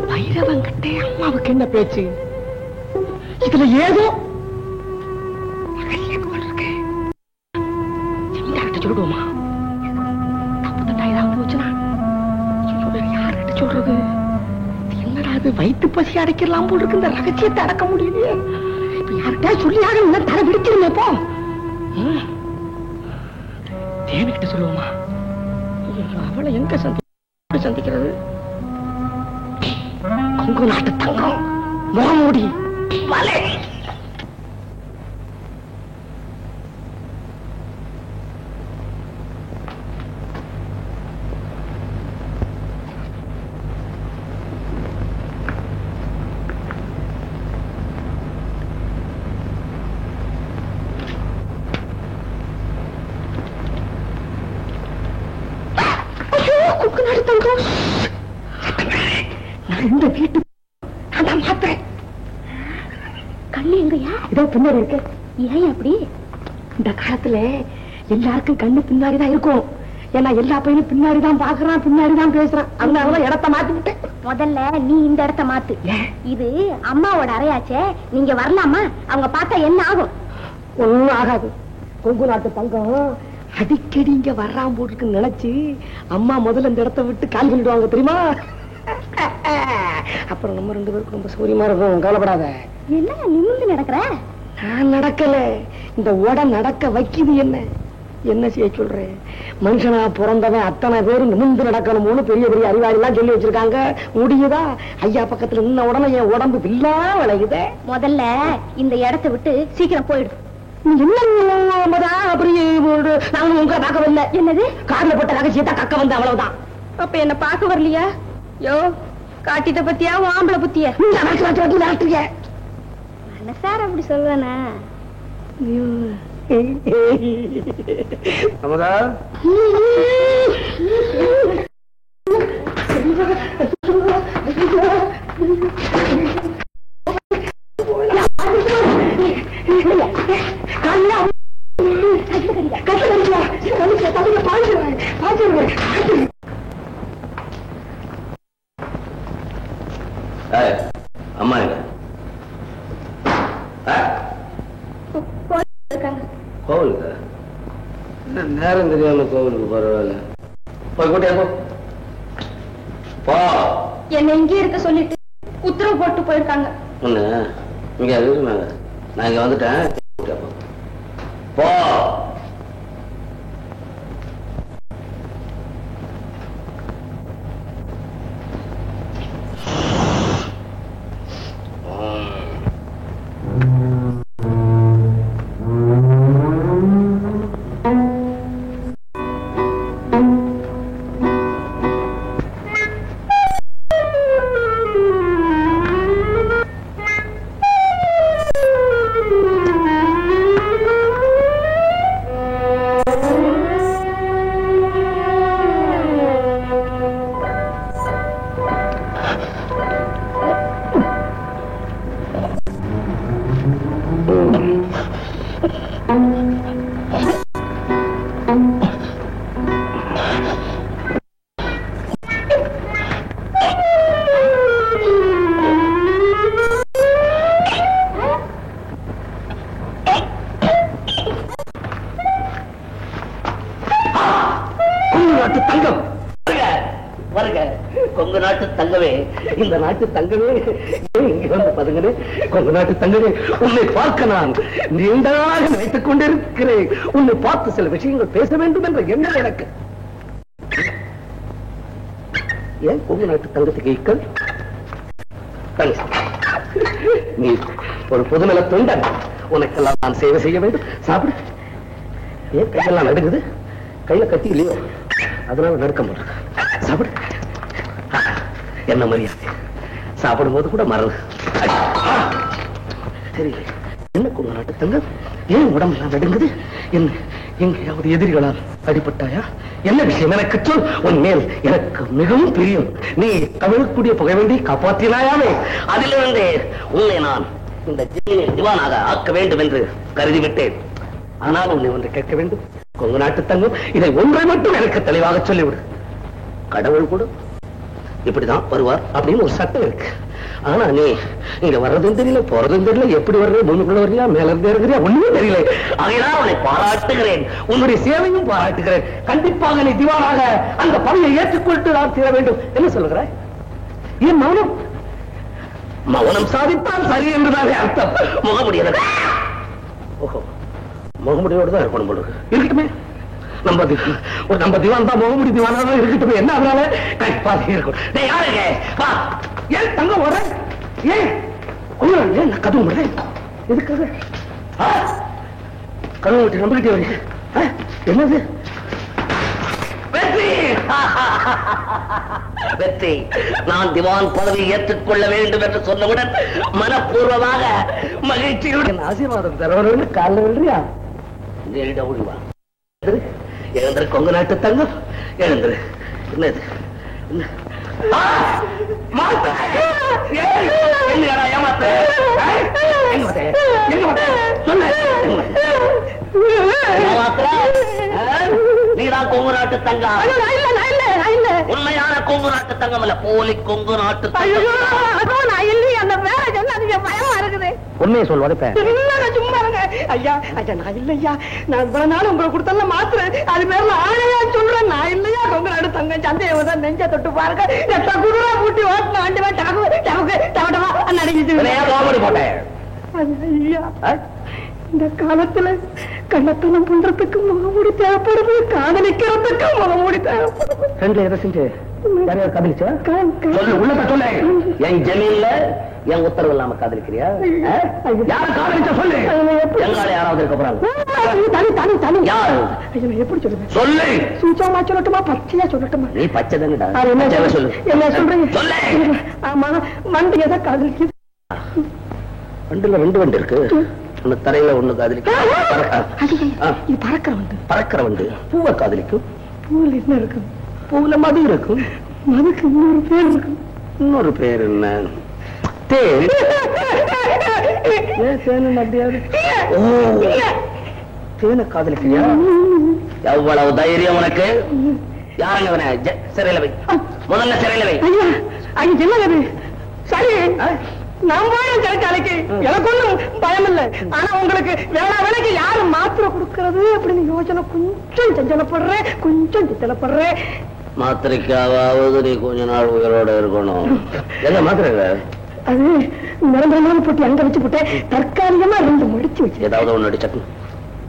பைரவங்கிட்டே அம்மாவுக்கு என்ன பேச்சு? இதுல ஏதோ சொல்லுவோமா? யார்கிட்ட சொல்றது? என்னடா அது? வயிற்று பசி அடைக்கலாம் போல் இருக்கு. இந்த ரகசியத்தை அடக்க முடியலையே. இப்ப யார்கிட்ட சொல்லியாக தலை பிடிச்சிருந்தே போ. தேவிக்கிட்ட சொல்லுவோமா? அவளை எங்க சந்திக்கிறது? கொங்கு நாட்டு தங்கம் முகமூடி மலை. கொங்கு நாட்டு தங்கம் நான் இந்த வீட்டு மாத்திரேன். கண்ணு எங்கயா? இதோ பின்னாடி இருக்கு. ஏன் அப்படி? இந்த காலத்துல எல்லாருக்கும் கண்ணு பின்னாடிதான் இருக்கும். ஏன்னா எல்லா பையனும் பின்னாடிதான் பாக்குறான், பின்னாடிதான் பேசுறான். அதனாலதான் இடத்த மாத்தி விட்டேன். முதல்ல நீ இந்த இடத்த மாத்து. இது அம்மாவோட அறையாச்சே, நீங்க வரலாமா? அவங்க பார்த்தா என்ன ஆகும்? ஒண்ணும் ஆகாது. கொங்கு நாட்டு தங்கம் அடிக்கடி இங்க வர்றான் போட்டுருக்கு நினைச்சு அம்மா முதல்ல இந்த இடத்த விட்டு கால் பண்ணிடுவாங்க தெரியுமா? அப்புறம் நம்ம 2 பேருக்கும் ரொம்ப சௌரியமா இருக்கும். கவலைப்படாத. என்ன நிமிர்ந்து நடக்கிற? நான் நடக்கல, இந்த உடல் நடக்க வைக்குது. என்ன செய்ய சொல்றேன்? மனுஷனா பிறந்தவன் அத்தனை பேரும் நிமிர்ந்து நடக்கணும்னு பெரிய பெரிய அறிவாளி எல்லாம் சொல்லி வச்சிருக்காங்க. முடியுதா? ஐயா பக்கத்துல நின்ன உடனே என் உடம்பு பில்லா விளையுது. முதல்ல இந்த இடத்தை விட்டு சீக்கிரம் போயிடு. அப்படி நாங்களும் உங்க பார்க்க வரல. என்னது? கார்ல போட்ட ரகசியத்தை கக்க வந்து அவ்வளவுதான். அப்ப என்ன பார்க்க வரலையா? யோ, காட்டிட்ட பத்தியா ஆம்பளை புத்திய மனசார அப்படி சொல்லுவானா? அமுதா, கோவிலுக்கு நேரம் தெரியாம கோவிலுக்கு பரவாயில்ல. போய் கூட்டியா போ. என்ன இங்கே இருக்க சொல்லிட்டு உத்தரவு போட்டு போயிருக்காங்க. ஒண்ணு இங்க இருக்குனாங்க, நான் இங்க வந்துட்டேன். போ. கொங்கு நாட்டு தங்கமே, இந்த நாட்டு தங்கமே, இங்க வந்து பதுங்கனே. கொங்கு நாட்டு தங்கமே, உன்னை பார்க்க நான் நீண்டாக நினைத்துக் கொண்டிருக்கிறேன். உன்னை பார்த்து சில விஷயங்கள் பேச வேண்டும் என்ற எண்ணம் எனக்கு. ஏன் கொங்கு நாட்டு தங்கத்துக்கு ஈக்கள்? நீ ஒரு பொதுநல தொண்டன், உனக்கெல்லாம் நான் சேவை செய்ய வேண்டும். சாப்பிடு. ஏன் கையெல்லாம் நடுங்குது? கையில கட்டி இல்லையோ, அதனால நடுக்க முடியும். சாப்பிடு. என்ன மரியாதை, சாப்பிடும் போது கூட மறந்து. சரி, என்ன கொங்கு நாட்டு தங்கம், ஏன் உடம்பெல்லாம் நடுங்குது? என்ன எங்கேயாவது எதிரிகளால் அடிபட்டாயா? என்ன விஷயம் எனக்கு சொல். உன் மேல் எனக்கு மிகவும் பிரியம். நீ கவிழக்கூடிய புகை வேண்டி காப்பாற்றினாயாமே, அதிலிருந்தே உன்னை நான் இந்த ஜெயிலில் திவானாக ஆக்க வேண்டும் என்று கருதிவிட்டேன். ஆனால் உன்னை ஒன்றை கேட்க வேண்டும் கொங்கு நாட்டு தங்கம். இதை ஒன்றை மட்டும் எனக்கு தெளிவாக சொல்லிவிடு. கடவுள் கூட இப்படிதான் வருவார் அப்படின்னு ஒரு சட்டம் இருக்கு. ஆனா நீ இங்க வர்றதும் தெரியல, போறதும் தெரியல, எப்படி வர்றது, பூமிக்குள்ள வர்றியா, மேல இருந்து இருக்கிறியா, ஒண்ணுமே தெரியல. அதனால் உன்னை பாராட்டுகிறேன், உன்னுடைய சேவையும் பாராட்டுகிறேன். கண்டிப்பாக நீ திவானாக அந்த பணியை ஏற்றுக்கொண்டு நான் தீர வேண்டும். என்ன சொல்லுகிறாய்? ஏன் மௌனம்? மௌனம் சாதித்தால் சரி என்றுதானே அர்த்தம். முகமுடியாது. ஓஹோ, முகமுடியோடு தான் இருக்கணும் போல இருக்கட்டுமே. நம்ம திவான் தான் முகமுடி திவானா தான் இருக்கட்டும். என்ன அதனால கண்டிப்பாக இருக்கும். ஏன் தங்க வர? ஏன் ஏன் கதவு விடுறேன்? எதுக்காக கதவு விட்டு நம்பிக்கிட்டே வரீங்க? என்னது வெற்றி? வெற்றி. நான் திவான் பதவியை ஏற்றுக்கொள்ள வேண்டும் என்று சொன்னவுடன் மனப்பூர்வமாக மகிழ்ச்சியுடன் ஆசீர்வாதம் தரவன்னு கால விடுறியா? ஒழிவா. எழுந்திரு கொங்கு நாட்டு தங்கம், எழுந்திரு. என்னது? நீதான் கொங்கு நாட்டு தங்கம். உண்மையான கொங்கு நாட்டு தங்கம் அல்ல, போலி கொங்கு நாட்டு தங்கம். பயமா இருக்குது. உண்மையை சொல்வாரு. சும்மா இருங்க ஐயா. ஐயா நான் இல்லையா, நான் இவ்வளவு நாள் உங்களுக்கு கொடுத்தல மாத்திரேன். அது பேர்ல ஆணையா சொல்றேன். நான் இல்லையா கொங்கு நாடு தங்க. சந்தையை நெஞ்ச தொட்டு பாருங்க. குதிரை பூட்டி ஓட்டின ஆண்டுவா நடிக்கிட்டு போட்டேன். ஐயா, இந்த காலத்துல கள்ளத்தனம் பண்றதுக்கு முகமூடி தேவைப்படுது, காதலிக்கிறதுக்கு முகமூடி தேவைப்படுது. ரெண்டு எதை செஞ்சு யாரையாவது காதலிச்சா? உள்ளத சொல்ல. என் ஜமீன்ல என் உத்தரவு இல்லாம காதலிக்கிறியா? யார காதலிச்சா சொல்லு. எங்கால யாராவது இருக்க போறாங்க? எப்படி சொல்லுங்க? சொல்லு. சூச்சமா சொல்லட்டுமா, பச்சையா சொல்லட்டுமா? நீ பச்சை தானடா. சொல்லு. என்ன சொல்றீங்க? சொல்லு. ஆமா, வண்டி எதை காதலிக்குது? வண்டில ரெண்டு வண்டி இருக்கு. ஒண்ணு தரையில, ஒண்ணு காதலிக்கு. பறக்கிற வண்டு. பறக்கிற வண்டு பூவை காதலிக்கும். பூவில் என்ன இருக்கு? பூவுல மது இருக்கும். மதுக்கு இன்னொரு பேர் இருக்கு. இன்னொரு பேர் என்ன? தேன். தேனை காதலிக்கிறியா? எவ்வளவு தைரியம் உனக்கு? யாருங்க? சிறையில வை, முதல்ல சிறையில வை. சரி, நான் போறேன் சிறைச்சாலைக்கு. எனக்கு ஒண்ணும் பயம் இல்லை. ஆனா உங்களுக்கு வேலைக்கு யாரு மாத்திரை கொடுக்கறது அப்படின்னு யோசனை கொஞ்சம் சஞ்சலப்படுறேன். மாத்திரைக்காவது நீ கொஞ்ச நாள் உயிரோட இருக்கணும். என்ன மாத்திரை? அது நிரந்தரமான போட்டு அங்க வச்சு போட்டேன். தற்காலிகமா 2 முடிச்சு வச்சு ஏதாவது ஒண்ணு அடிச்சக்கு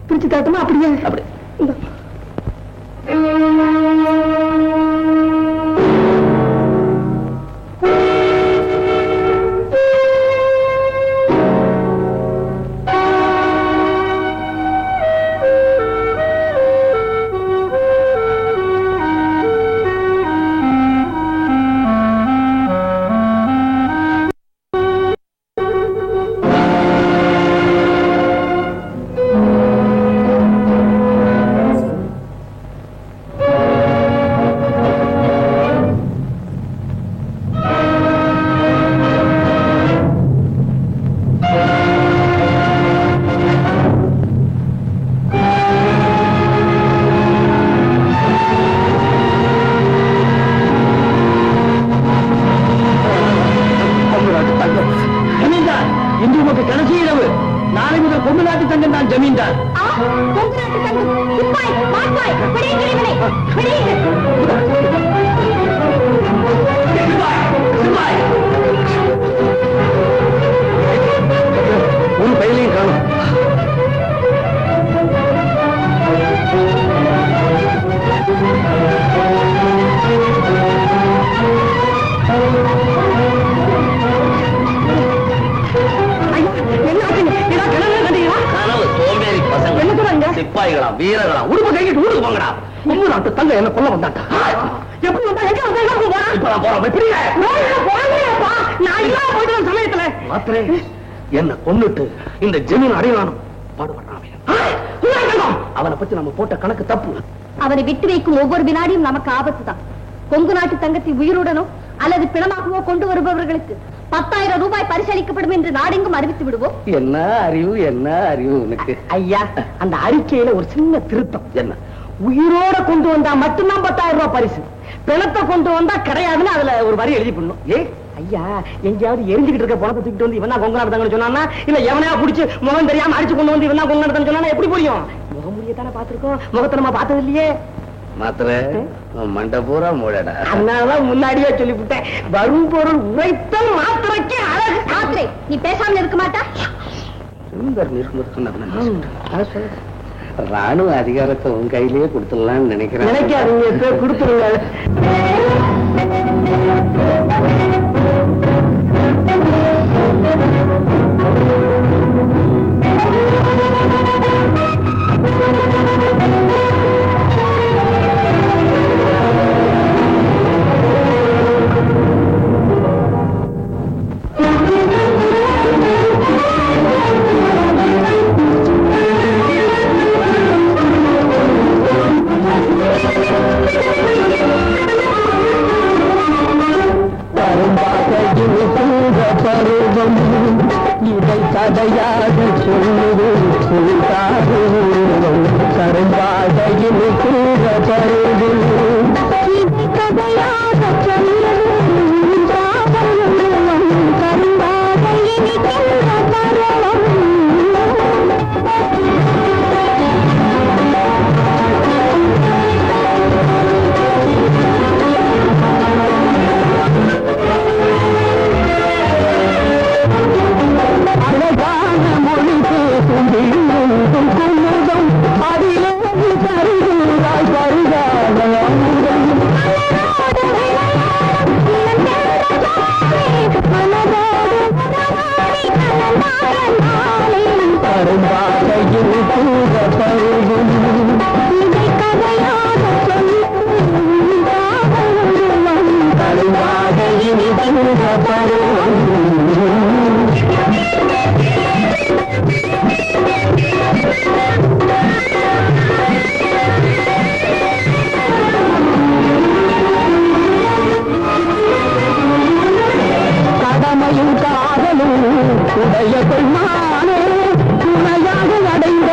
பிரிச்சு தாட்டமா? அப்படியே அப்படி சிப்பாய்களா வீரர்களா உடுப்பு கைக்கிட்டு ஊருக்கு போங்கடா. கொம்பு நாட்டு தங்க என்ன கொல்ல வந்தாட்டா? எப்படி வந்தா? இப்பதான் போறோம் சமயத்துல மாத்திரே என்ன கொண்டுட்டு இந்த ஜமீன் அடையணும் பாடுபடுறான். அவனை பத்தி நம்ம போட்ட கணக்கு தப்பு. அவனை விட்டு வைக்கும் ஒவ்வொரு வினாடியும் நமக்கு ஆபத்து தான். கொங்கு நாட்டு தங்கத்தை உயிருடனோ அல்லது பிணமாகவோ கொண்டு வருபவர்களுக்கு 10,000 ரூபாய் பரிசளிக்கப்படும் என்று நாடெங்கும் அறிவித்து விடுவோம். என்ன அறிவு உனக்கு? ஐயா, அந்த அறிக்கையில ஒரு சின்ன திருத்தம். என்ன? உயிரோட கொண்டு வந்தா மட்டும்தான் 10,000 ரூபாய் பரிசு, பிணத்தை கொண்டு வந்தா கிடையாதுன்னு அதுல ஒரு வரி எழுதி பண்ணணும். ஐயா, எங்கேயாவது எரிஞ்சுக்கிட்டு இருக்க பணத்தை தூக்கிட்டு வந்து இவன் தான் கொங்கு நாட்டு சொன்னா, இல்ல எவனையா புடிச்சு முகம் தெரியாம அடிச்சு கொண்டு வந்து இவன் தான் கொங்கு நாட்டு சொன்னா எப்படி புரியும்? முகமுடியத்தானே பாத்துருக்கோம், முகத்தை நம்ம பார்த்தது இல்லையே. மாத்திர மண்டை பூரா மூடடா. அதனாலதான் முன்னாடியே சொல்லிவிட்டேன், வரும் பொருள் உரைத்தல் மாத்திரைக்கு அழகு. மாத்திரை, நீ பேசாம இருக்க மாட்டா? ராணுவ அதிகாரத்தை உன் கையிலேயே கொடுத்துடலாம்னு நினைக்கிறேன். நினைக்காதீங்க, கொடுத்துருங்க. இதை கதையாக சொல்லுவது கரும்பாதையில் கூற பருவது கதையாக சொல்லுவது கரும்பாதையில் கூற பருவம். கடமையும் காதலும் உடைய பெண்மானே துணையாக அடைந்த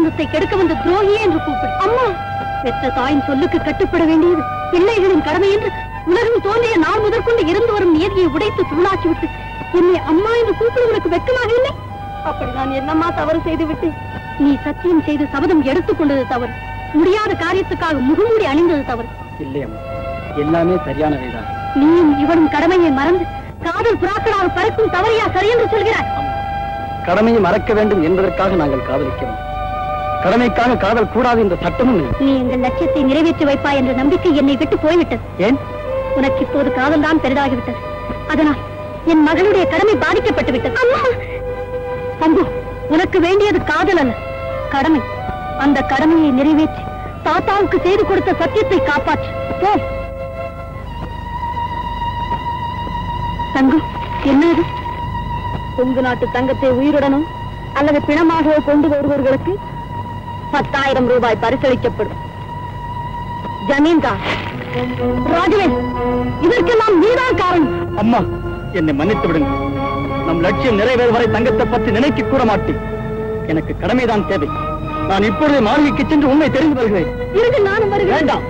சம்பந்தத்தை கெடுக்க வந்த துரோகியே என்று கூப்பிடு. அம்மா, பெற்ற தாயின் சொல்லுக்கு கட்டுப்பட வேண்டியது பிள்ளைகளின் கடமை என்று உலகம் தோன்றிய நாள் முதற்கொண்டு இருந்து வரும் நீதியை உடைத்து தூளாக்கி விட்டு என்னை அம்மா என்று கூப்பிடுவதற்கு வெட்கமாக இல்லை? அப்படி நான் என்னம்மா தவறு செய்து விட்டேன்? நீ சத்தியம் செய்து சபதம் எடுத்துக் கொண்டது தவறு. முடியாத காரியத்துக்காக முகமூடி அணிந்தது தவறு. இல்லையம்மா, எல்லாமே சரியானவைதான். நீயும் இவனும் கடமையை மறந்து காதல் புறாக்களாக பறக்கும் தவறியா சரி என்று சொல்கிறாய்? கடமையை மறக்க வேண்டும் என்பதற்காக நாங்கள் காதலிக்கிறோம். கடமைக்காக காதல் கூடாது என்ற சட்டமும் இல்லை. நீ எங்கள் லட்சியத்தை நிறைவேற்றி வைப்பாய் என்ற நம்பிக்கை என்னை விட்டு போய்விட்டது. ஏன்? உனக்கு இப்போது காதல் தான் பெரிதாகிவிட்டது. அதனால் என் மகளுடைய கடமை பாதிக்கப்பட்டு விட்டது. அம்பு, உனக்கு வேண்டியது காதல் அல்ல, கடமை. அந்த கடமையை நிறைவேற்றி தாத்தாவுக்கு செய்து கொடுத்த சத்தியத்தை காப்பாற்று. போ. தங்கம், என்னது? கொங்கு நாட்டு தங்கத்தை உயிருடனும் அல்லது பிணமாக கொண்டு வருபவர்களுக்கு 10,000 ரூபாய் பரிசளிக்கப்படும். ஜமீன்தார் ராஜவேல், இதற்கெல்லாம் நீதான் காரணம். அம்மா, என்னை மன்னித்து விடுங்க. நம் லட்சியம் நிறைவேறும் வரை தங்கத்தை பற்றி நினைக்க கூட மாட்டேன். எனக்கு கடமைதான் தேவை. நான் இப்பொழுது மாளிகைக்கு சென்று உண்மை தெரிந்து வருகிறேன். இருக்கு, நானும் வருகிறேன். வேண்டாம்,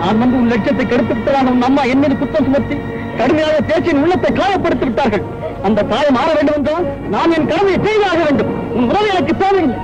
நான் வந்து உன் லட்சியத்தை கெடுத்து விட்டதான உன் அம்மா என் மீது குற்றம் சுமத்தி கடுமையாக பேச்சின் உள்ளத்தை காயப்படுத்தி விட்டார்கள். அந்த காயம் மாற வேண்டும் என்றால் நான் என் கடமையை செய்தாக வேண்டும். உன் உறவு எனக்கு தேவையில்லை.